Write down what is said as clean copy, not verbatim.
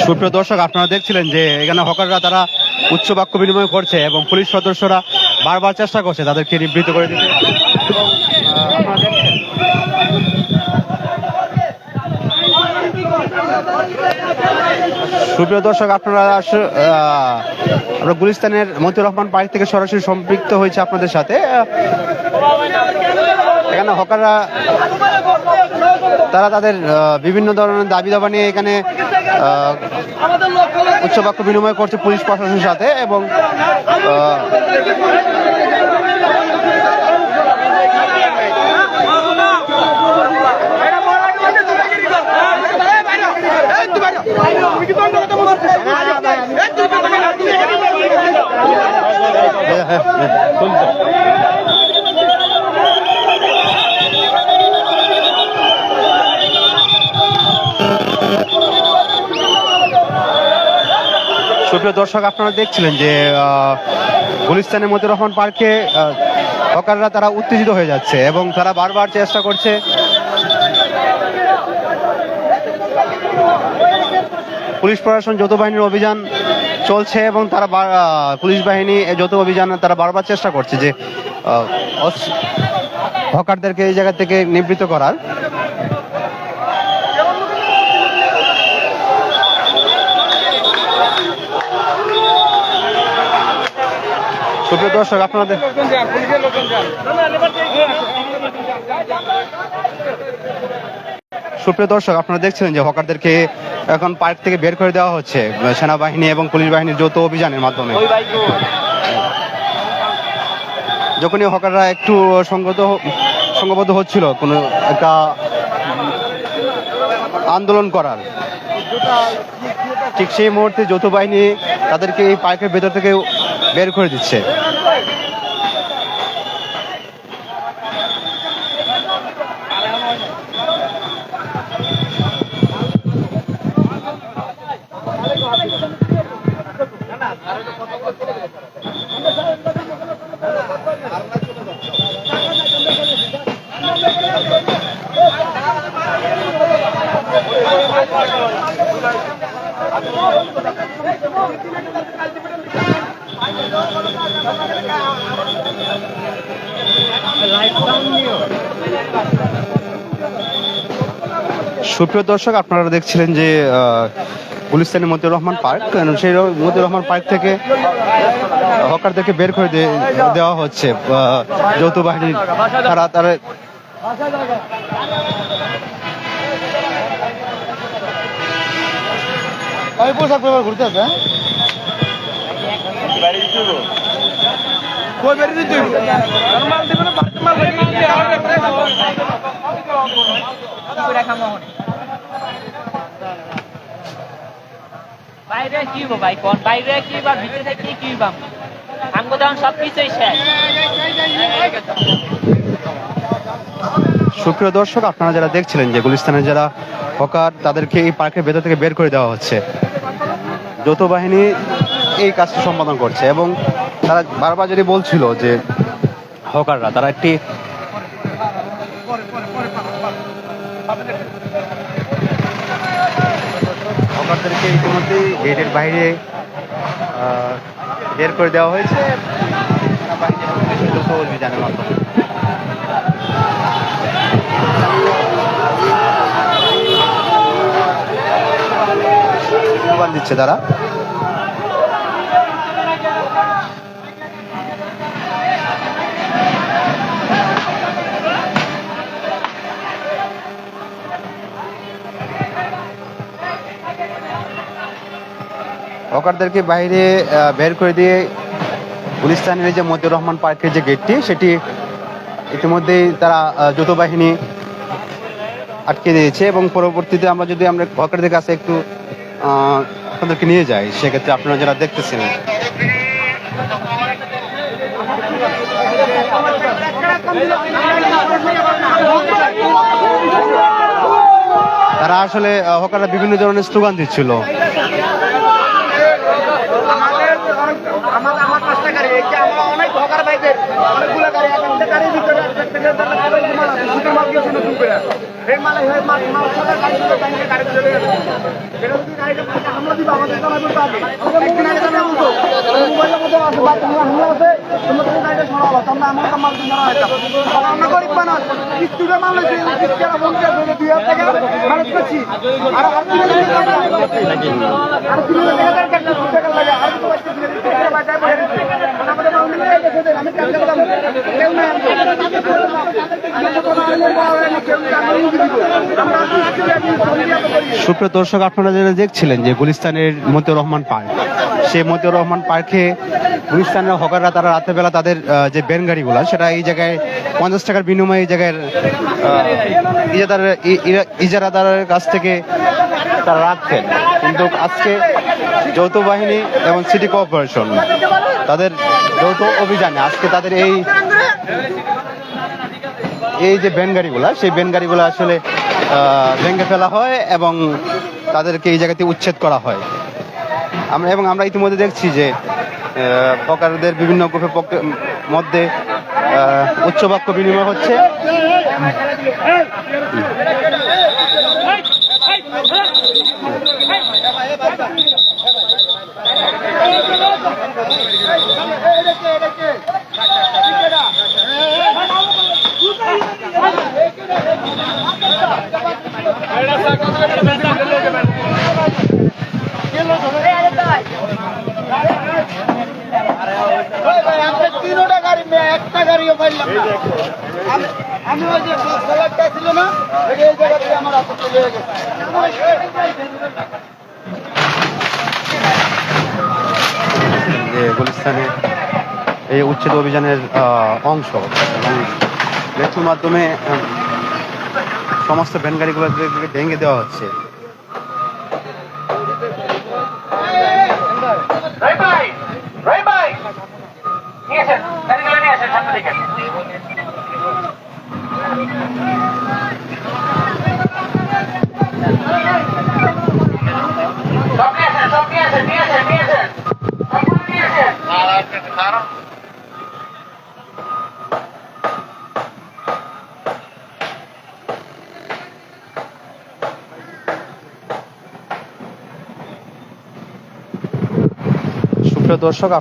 সুপ্রিয় দর্শক, আপনারা দেখছিলেন যে এখানে হকাররা তারা উচ্চ বাক্য বিনিময় করছে এবং পুলিশ সদস্যরা বারবার চেষ্টা করছে তাদেরকে নিবৃত্ত করে দিতে। এবং আপনারা দেখছেন সুপ্রিয় দর্শক, আপনারা আমরা গুলিস্তানের মতিউর রহমান পার্ক থেকে সরাসরি সম্পৃক্ত হয়েছে আপনাদের সাথে। এখানে হকাররা তারা তাদের বিভিন্ন ধরনের দাবি দাবা নিয়ে এখানে উচ্চ বাক্য বিনিময় করছে পুলিশ প্রশাসনের সাথে এবং সুপ্রিয় দর্শক, আপনারা দেখছিলেন যে গুলিস্তানের মতিউর রহমান পার্কে হকাররা তারা উত্তেজিত হয়ে যাচ্ছে এবং তারা বারবার চেষ্টা করছে পুলিশ প্রশাসন যৌথ বাহিনীর অভিযান চলছে এবং তারা পুলিশ বাহিনী যৌথ অভিযান তারা বারবার চেষ্টা করছে যে হকারদেরকে এই জায়গা থেকে নিবৃত্ত করার। সুপ্রিয় দর্শক, আপনাদের আপনারা দেখছিলেন যে হকারদেরকে এখন পার্ক থেকে বের করে দেওয়া হচ্ছে সেনাবাহিনী এবং পুলিশ বাহিনীর যৌথ অভিযানের মাধ্যমে। যখনই হকাররা একটু সংঘবদ্ধ হচ্ছিল কোনো একটা আন্দোলন করার, ঠিক সেই মুহূর্তে যৌথ বাহিনী তাদেরকে এই পার্কের ভেতর থেকে বের করে দিচ্ছে। সুপ্রিয় দর্শক, আপনারা দেখছিলেন যে গুলিস্তানের মতিউর রহমান পার্ক, সেই মতিউর রহমান পার্ক থেকে হকারদেরকে বের করে দেওয়া হচ্ছে যৌথ বাহিনীর। তারা ঘুরতে আসবে বাইরে কি ভাই, কোন বাইরে কি বা ভিতরে কি কি বাম আমগো দাম সবকিছুই শেষ। সুপ্রিয় দর্শক, আপনারা যারা দেখছিলেন যে গুলিস্তানের যারা হকার তাদেরকে এই পার্কের ভেতর থেকে বের করে দেওয়া হচ্ছে, যৌথ বাহিনী এই কাজটি সম্পাদন করছে এবং তারা বারবার যদি বলছিল যে হকাররা তারা একটি হকারদেরকে ইতিমধ্যেই গেটের বাইরে বের করে দেওয়া হয়েছে যৌথ অভিযানের মাধ্যমে। স্লোগান দিচ্ছে তারা। হকারদেরকে বাইরে বের করে দিয়ে গুলিস্তানের যে মতিউর রহমান পার্কের যে গেটটি, সেটি ইতিমধ্যেই তারা যৌথ বাহিনী আটকে দিয়েছে এবং পরবর্তীতে আমরা হকারদের কাছে একটু আপনাদেরকে নিয়ে যাই, সেক্ষেত্রে আপনারা যারা দেখতেছেন তারা আসলে হকাররা বিভিন্ন ধরনের স্লোগান দিচ্ছিল। অনেক হকার ভাইদের অনেকগুলো গাড়ি ব্যাংকের মাল গেছে নতুন করে এই মাল মাল সাদা গাড়ি চলে ব্যাংকের গাড়ি চলে গেছে এটা যদি গাড়িটা হামলা দিবা আমাদের জানা করতে হবে একদিন আগে জানা বলতো মোবাইলের মধ্যে আছে বা তোমরা হামলা আছে তোমরা তুমি গাড়িটা সরাও তোমরা আমার মাল দিন না এটা আমরা গরিব মানুষ কিস্তুরে মাল আছে কিস্তুরা বন্ধ করে 2000 টাকা খরচ করছি আর আর কি আর কি টাকা লাগে আর তো টাকা বাজায় বলে আমাদের মাল নিয়ে গেছে আমি কাজ করলাম কেউ না সুপ্রিয় দর্শক, আপনারা যারা দেখছিলেন যে গুলিস্তানের মতিউর রহমান পার্ক, সেই মতিউর রহমান পার্কে গুলিস্তানের হকাররা তারা রাতের বেলা তাদের যে ভ্যান গাড়িগুলো সেটা এই জায়গায় 50 টাকার বিনিময়ে এই জায়গায় ইজারাদারের কাছ থেকে তারা রাখতেন। কিন্তু আজকে যৌথ বাহিনী এবং সিটি কর্পোরেশন তাদের যৌথ অভিযানে আজকে তাদের এই যে ভ্যান গাড়িগুলা, সেই ভ্যান গাড়িগুলো আসলে ভেঙে ফেলা হয় এবং তাদেরকে এই জায়গাতে উচ্ছেদ করা হয়। আমরা ইতিমধ্যে দেখছি যে হকারদের বিভিন্ন গ্রুপের মধ্যে উচ্চবাক্য বিনিময় হচ্ছে। তিনটা গাড়ি একটা গাড়িও পাইলাম না আমি ওই যে সালাডটা ছিল না এই জায়গা থেকে আমার হাতে চলে গেছে। যে গুলিস্তানে এই উচ্ছেদ অভিযানের অংশ এবং লেচুর মাধ্যমে সমস্ত ভ্যান গাড়িগুলো ভেঙে দেওয়া হচ্ছে। সুপ্রিয় দর্শক,